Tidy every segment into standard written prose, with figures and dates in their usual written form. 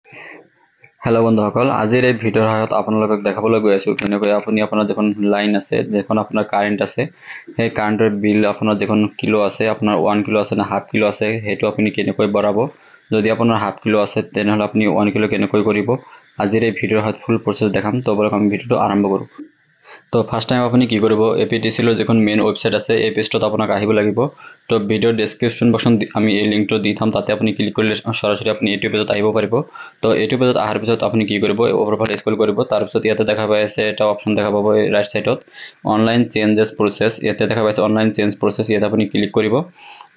Hello' বন্ধুসকল, আজিৰ এই ভিডিঅ'ৰ সহায়ত আপোনালোকক দেখাবলৈ গৈ আছোঁ কেনেকৈ আপুনি আপোনাৰ যিখন লাইন আছে, যিখন আপোনাৰ কাৰেণ্ট আছে, সেই কাৰেণ্টৰ বিল আপোনাৰ যিখন কিলো আছে, আপোনাৰ 1 কিলো আছে নে হাফ কিলো আছে, সেইটো আপুনি কেনেকৈ বঢ়াব। যদি আপোনাৰ হাফ কিলো আছে তেনেহ'লে আপুনি 1 কিলো কেনেকৈ কৰিব। আজিৰ এই ভিডিঅ'ৰ সহায়ত ফুল প্ৰচেছ দেখাম। তো বলক আমি ভিডিঅ'টো আৰম্ভ কৰোঁ। তো ফাৰ্ষ্ট টাইম আপুনি কি কৰিব, APTCL যিখন মেইন ৱেবছাইট আছে এই পেজটোত আপোনাক আহিব লাগিব। তো ভিডিঅ'ৰ ডেছক্ৰিপশ্যন বক্সত আমি এই লিংকটো দি থম, তাতে আপুনি ক্লিক কৰিলে সৰাসৰি আপুনি এইটো পেজত আহিব পাৰিব। তো এইটো পেজত অহাৰ পিছত আপুনি কি কৰিব, ওপৰফালে স্ক্ৰল কৰিব, তাৰপিছত ইয়াতে দেখা পাই আছে এটা অপশ্যন দেখা পাব ৰাইট ছাইডত অনলাইন চেঞ্জেছ প্ৰচেছ। ইয়াতে দেখা পাইছে অনলাইন চেঞ্জ প্ৰচেছ, ইয়াতে আপুনি ক্লিক কৰিব।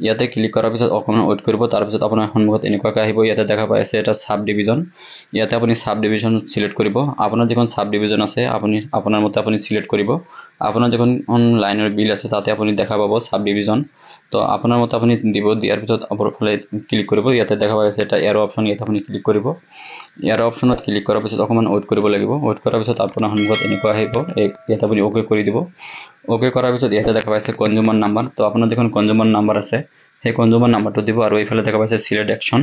ইয়াতে ক্লিক কৰাৰ পিছত অকণমান ৱেইট কৰিব, তাৰপিছত আপোনাৰ সন্মুখত এনেকুৱাকৈ আহিব। ইয়াতে দেখা পাই আছে এটা সাব ডিভিজন, ইয়াতে আপুনি সাব ডিভিজন সিলেক্ট কৰিব। আপোনাৰ যিখন সাব ডিভিজন আছে আপোনাৰ মতে আপুনি সিলেক্ট কৰিব। আপোনাৰ যিখন লাইনৰ বিল আছে তাতে আপুনি দেখা পাব সাব ডিভিজন। তো আপোনাৰ মতে আপুনি দিব, দিয়াৰ পিছত ওপৰফালে ক্লিক কৰিব। ইয়াতে দেখা পাই আছে এটা এৰো অপশ্যন, ইয়াতে আপুনি ক্লিক কৰিব। এৰো অপশ্যনত ক্লিক কৰাৰ পিছত অকণমান ৱেইট কৰিব লাগিব। ৱেইট কৰাৰ পিছত আপোনাৰ সন্মুখত এনেকুৱা আহিব, ইয়াতে আপুনি অ'কে কৰি দিব। অ'কে কৰাৰ পিছত ইয়াতে দেখা পাইছে কনজিউমাৰ নাম্বাৰ। তো আপোনাৰ যিখন কনজিউমাৰ নাম্বাৰ আছে সেই কনজিউমাৰ নাম্বাৰটো দিব, আৰু এইফালে দেখা পাইছে চিলেক্ট একশ্যন,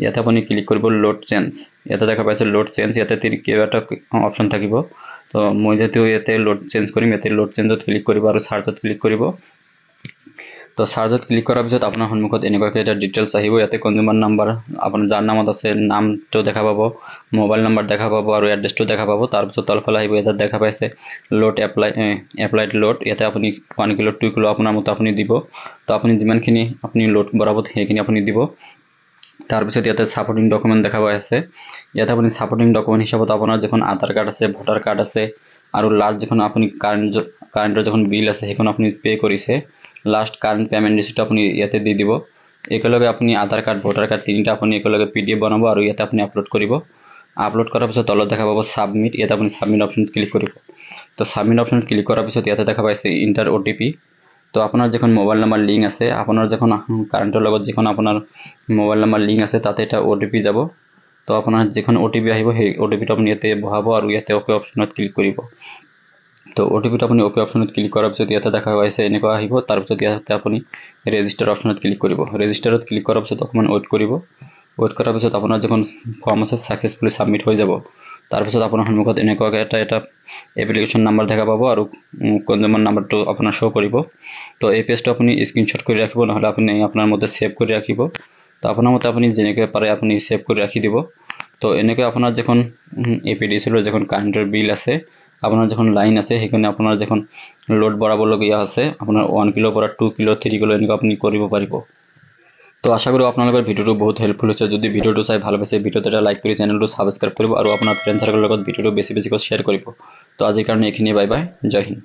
ইয়াতে আপুনি ক্লিক কৰিব লোড চেঞ্জ। ইয়াতে দেখা পাইছে লোড চেঞ্জ, ইয়াতে কেইবাটা অপশ্যন থাকিব। তো মই যেহেতু ইয়াতে লোড চেঞ্জ কৰিম, ইয়াতে লোড চেঞ্জত ক্লিক কৰিব আৰু চাৰ্জত ক্লিক কৰিব। তো চাৰ্জত ক্লিক কৰাৰ পিছত আপোনাৰ সন্মুখত এনেকুৱাকৈ এটা ডিটেইলছ আহিব। ইয়াতে কনজিউমাৰ নাম্বাৰ, আপোনাৰ যাৰ নামত আছে নামটো দেখা পাব, মোবাইল নাম্বাৰ দেখা পাব আৰু এড্ৰেছটো দেখা পাব। তাৰপিছত তলফালে আহিব, ইয়াতে দেখা পাইছে লোড এপ্লাইড লোড। ইয়াতে আপুনি 1 কিলো 2 কিলো আপোনাৰ মতে আপুনি দিব। তো আপুনি যিমানখিনি আপুনি লোড বঢ়াব সেইখিনি আপুনি দিব। তাৰপিছত ইয়াতে ছাপৰ্টিং ডকুমেণ্ট দেখা পাই আছে। ইয়াতে আপুনি ছাপৰ্টিং ডকুমেণ্ট হিচাপত আপোনাৰ যিখন আধাৰ কাৰ্ড আছে, ভোটাৰ কাৰ্ড আছে, আৰু লাষ্ট যিখন আপুনি কাৰেণ্টৰ যিখন বিল আছে সেইখন আপুনি পে' কৰিছে, লাষ্ট কাৰেণ্ট পে'মেণ্ট ৰিচিপ্টটো আপুনি ইয়াতে দি দিব। একেলগে আপুনি আধাৰ কাৰ্ড, ভোটাৰ কাৰ্ড তিনিটা আপুনি একেলগে PDF বনাব আৰু ইয়াতে আপুনি আপলোড কৰিব। আপলোড কৰাৰ পিছত তলত দেখা পাব ছাবমিট, ইয়াতে আপুনি ছাবমিট অপশ্যনত ক্লিক কৰিব। তো ছাবমিট অপশ্যনত ক্লিক কৰাৰ পিছত ইয়াতে দেখা পাইছে ইণ্টাৰ OTP। তো আপোনাৰ যিখন মোবাইল নাম্বাৰ লিংক আছে, আপোনাৰ যিখন কাৰেণ্টৰ লগত যিখন আপোনাৰ মোবাইল নাম্বাৰ লিংক আছে তাতে এটা OTP যাব। তো আপোনাৰ যিখন OTP আহিব সেই OTPটো আপুনি ইয়াতে বহাব আৰু ইয়াতে অ'কে অপশ্যনত ক্লিক কৰিব। তো OTPটো আপুনি অ'কে অপশ্যনত ক্লিক কৰাৰ পিছত ইয়াতে দেখা পাইছে এনেকুৱা আহিব। তাৰপিছত ইয়াতে আপুনি ৰেজিষ্টাৰ অপশ্যনত ক্লিক কৰিব। ৰেজিষ্টাৰত ক্লিক কৰাৰ পিছত অকণমান ৱেইট কৰিব। ৱেইট কৰাৰ পিছত আপোনাৰ যিখন ফৰ্ম আছে ছাকচেছফুলি ছাবমিট হৈ যাব। তাৰপিছত আপোনাৰ সন্মুখত এনেকুৱাকৈ এটা এপ্লিকেশ্যন নাম্বাৰ দেখা পাব আৰু কনজিউমাৰ নাম্বাৰটো আপোনাৰ শ্ব' কৰিব। তো এই পেজটো আপুনি স্ক্ৰীনশ্বট কৰি ৰাখিব, নহ'লে আপুনি আপোনাৰ মতে ছেভ কৰি ৰাখিব। তো আপোনাৰ মতে আপুনি যেনেকৈ পাৰে আপুনি ছেভ কৰি ৰাখি দিব। তো এনেকৈ আপোনাৰ যিখন APTCL যিখন কাৰেণ্টৰ বিল আছে, আপোনাৰ যিখন লাইন আছে সেইখিনি আপোনাৰ যিখন লোড বঢ়াবলগীয়া আছে, আপোনাৰ 1 কিলোৰ পৰা 2 কিলো 3 কিলো এনেকুৱা আপুনি কৰিব পাৰিব। তো আশা কৰোঁ আপোনালোকৰ ভিডিঅ'টো বহুত হেল্পফুল হৈছে। যদি ভিডিঅ'টো চাই ভাল পাইছে, ভিডিঅ'টো এটা লাইক কৰি চেনেলটো ছাবস্ক্ৰাইব কৰিব আৰু আপোনাৰ ফ্ৰেণ্ড চাৰ্কেলৰ লগত ভিডিঅ'টো বেছিকৈ শ্বেয়াৰ কৰিব। তো আজিৰ কাৰণে এইখিনিয়ে, বাই বাই, জয় হিন্দ।